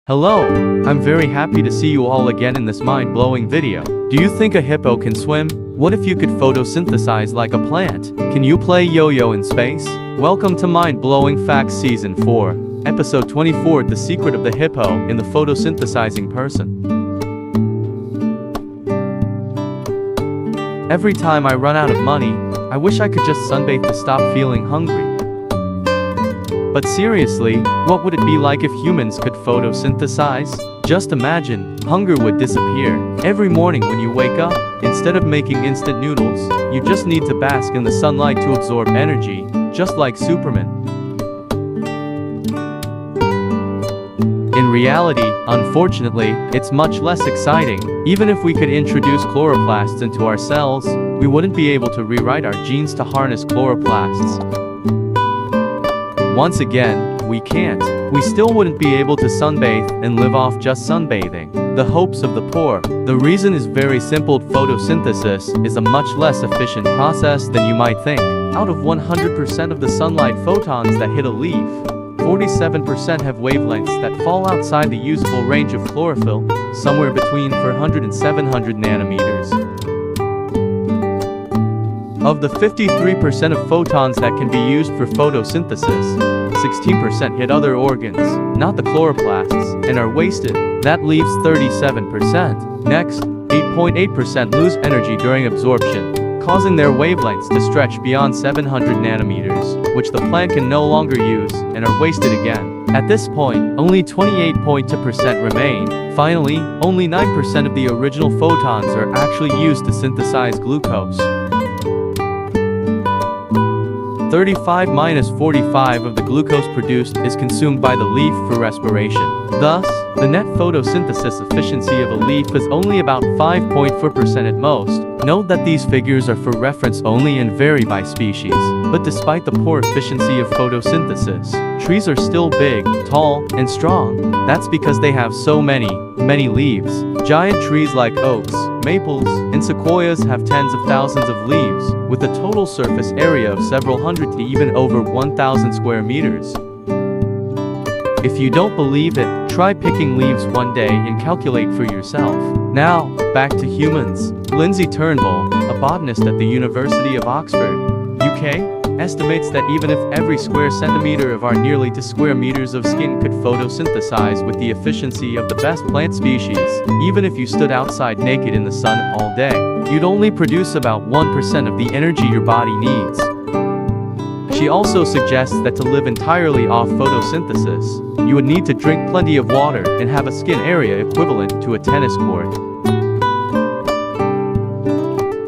Hello, I'm very happy to see you all again in this mind-blowing video. Do you think a hippo can swim? What if you could photosynthesize like a plant? Can you play yo-yo in space? Welcome to Mind-Blowing Facts Season 4, Episode 24, The Secret of the Hippo in the Photosynthesizing Person. Every time I run out of money, I wish I could just sunbathe to stop feeling hungry. But seriously, what would it be like if humans could photosynthesize? Just imagine, hunger would disappear. Every morning when you wake up, instead of making instant noodles, you just need to bask in the sunlight to absorb energy, just like Superman. In reality, unfortunately, it's much less exciting. Even if we could introduce chloroplasts into our cells, we wouldn't be able to rewrite our genes to harness chloroplasts. Once again, we can't. We still wouldn't be able to sunbathe and live off just sunbathing. The hopes of the poor. The reason is very simple. Photosynthesis is a much less efficient process than you might think. Out of 100% of the sunlight photons that hit a leaf, 47% have wavelengths that fall outside the usable range of chlorophyll, somewhere between 400 and 700 nanometers. Of the 53% of photons that can be used for photosynthesis, 16% hit other organs, not the chloroplasts, and are wasted. That leaves 37%. Next, 8.8% lose energy during absorption, causing their wavelengths to stretch beyond 700 nanometers, which the plant can no longer use, and are wasted again. At this point, only 28.2% remain. Finally, only 9% of the original photons are actually used to synthesize glucose. 35-45 of the glucose produced is consumed by the leaf for respiration. Thus, the net photosynthesis efficiency of a leaf is only about 5.4% at most. Note that these figures are for reference only and vary by species. But despite the poor efficiency of photosynthesis, trees are still big, tall, and strong. That's because they have so many leaves. Giant trees like oaks, maples, and sequoias have tens of thousands of leaves, with a total surface area of several hundred to even over 1,000 square meters. If you don't believe it, try picking leaves one day and calculate for yourself. Now, back to humans. Lindsay Turnbull, a botanist at the University of Oxford, UK, estimates that even if every square centimeter of our nearly 2 square meters of skin could photosynthesize with the efficiency of the best plant species, even if you stood outside naked in the sun all day, you'd only produce about 1% of the energy your body needs. She also suggests that to live entirely off photosynthesis, you would need to drink plenty of water and have a skin area equivalent to a tennis court.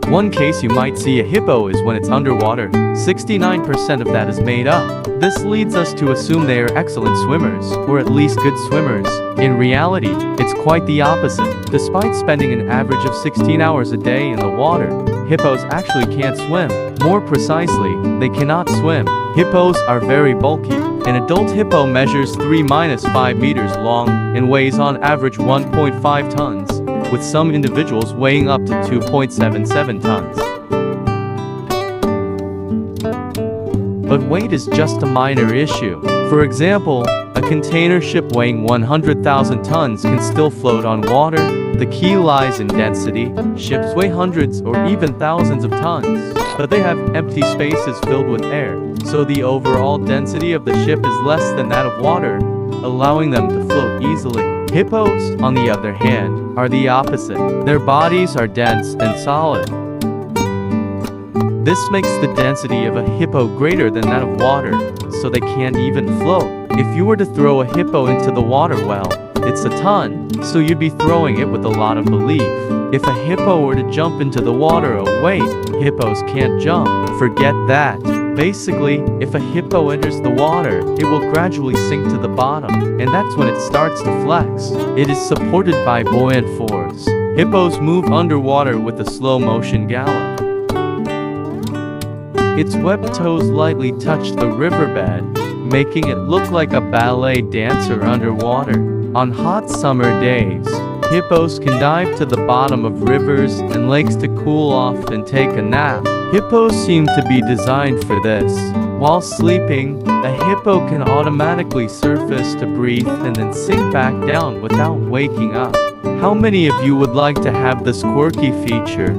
One case you might see a hippo is when it's underwater. 69% of that is made up. This leads us to assume they are excellent swimmers, or at least good swimmers. In reality, it's quite the opposite. Despite spending an average of 16 hours a day in the water, hippos actually can't swim. More precisely, they cannot swim. Hippos are very bulky. An adult hippo measures 3-5 meters long and weighs on average 1.5 tons, with some individuals weighing up to 2.77 tons. But weight is just a minor issue. For example, a container ship weighing 100,000 tons can still float on water. The key lies in density. Ships weigh hundreds or even thousands of tons, but they have empty spaces filled with air, so the overall density of the ship is less than that of water, allowing them to float easily. Hippos, on the other hand, are the opposite. Their bodies are dense and solid. This makes the density of a hippo greater than that of water, so they can't even float. If you were to throw a hippo into the water, well, it's a ton, so you'd be throwing it with a lot of belief. If a hippo were to jump into the water, oh wait, hippos can't jump. Forget that. Basically, if a hippo enters the water, it will gradually sink to the bottom, and that's when it starts to flex. It is supported by buoyant force. Hippos move underwater with a slow motion gallop. Its webbed toes lightly touch the riverbed, making it look like a ballet dancer underwater. On hot summer days, Hippos can dive to the bottom of rivers and lakes to cool off and take a nap. Hippos seem to be designed for this. While sleeping, a hippo can automatically surface to breathe and then sink back down without waking up. How many of you would like to have this quirky feature?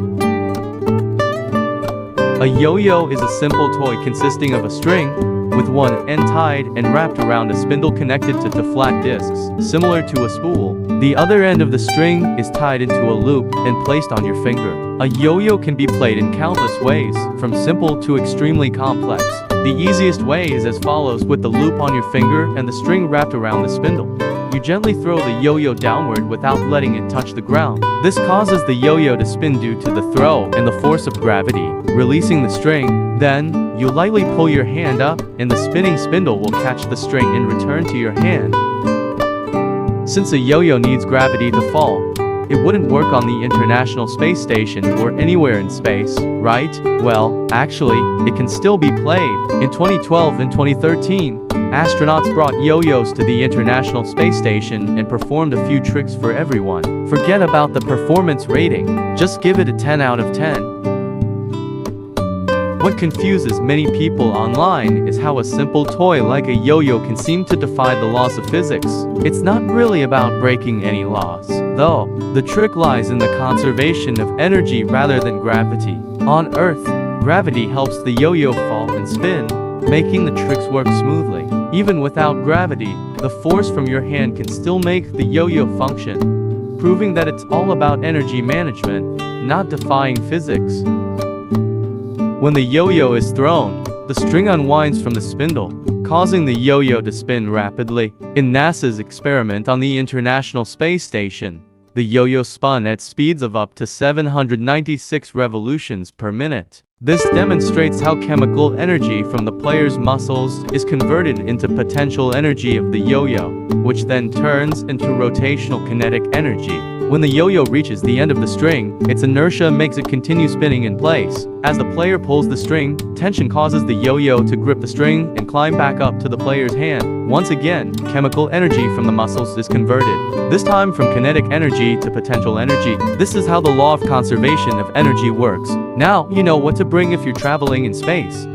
A yo-yo is a simple toy consisting of a string, with one end tied and wrapped around a spindle connected to flat discs, similar to a spool. The other end of the string is tied into a loop and placed on your finger. A yo-yo can be played in countless ways, from simple to extremely complex. The easiest way is as follows, with the loop on your finger and the string wrapped around the spindle. You gently throw the yo-yo downward without letting it touch the ground. This causes the yo-yo to spin due to the throw and the force of gravity, releasing the string. Then, you lightly pull your hand up, and the spinning spindle will catch the string and return to your hand. Since a yo-yo needs gravity to fall, it wouldn't work on the International Space Station or anywhere in space, right? Well, actually, it can still be played. In 2012 and 2013, astronauts brought yo-yos to the International Space Station and performed a few tricks for everyone. Forget about the performance rating, just give it a 10 out of 10. What confuses many people online is how a simple toy like a yo-yo can seem to defy the laws of physics. It's not really about breaking any laws, though. The trick lies in the conservation of energy rather than gravity. On Earth, gravity helps the yo-yo fall and spin, making the tricks work smoothly. Even without gravity, the force from your hand can still make the yo-yo function, proving that it's all about energy management, not defying physics. When the yo-yo is thrown, the string unwinds from the spindle, causing the yo-yo to spin rapidly. In NASA's experiment on the International Space Station, the yo-yo spun at speeds of up to 796 revolutions per minute. This demonstrates how chemical energy from the player's muscles is converted into potential energy of the yo-yo, which then turns into rotational kinetic energy. When the yo-yo reaches the end of the string, its inertia makes it continue spinning in place. As the player pulls the string, tension causes the yo-yo to grip the string and climb back up to the player's hand. Once again, chemical energy from the muscles is converted, this time from kinetic energy to potential energy. This is how the law of conservation of energy works. Now, you know what to bring if you're traveling in space.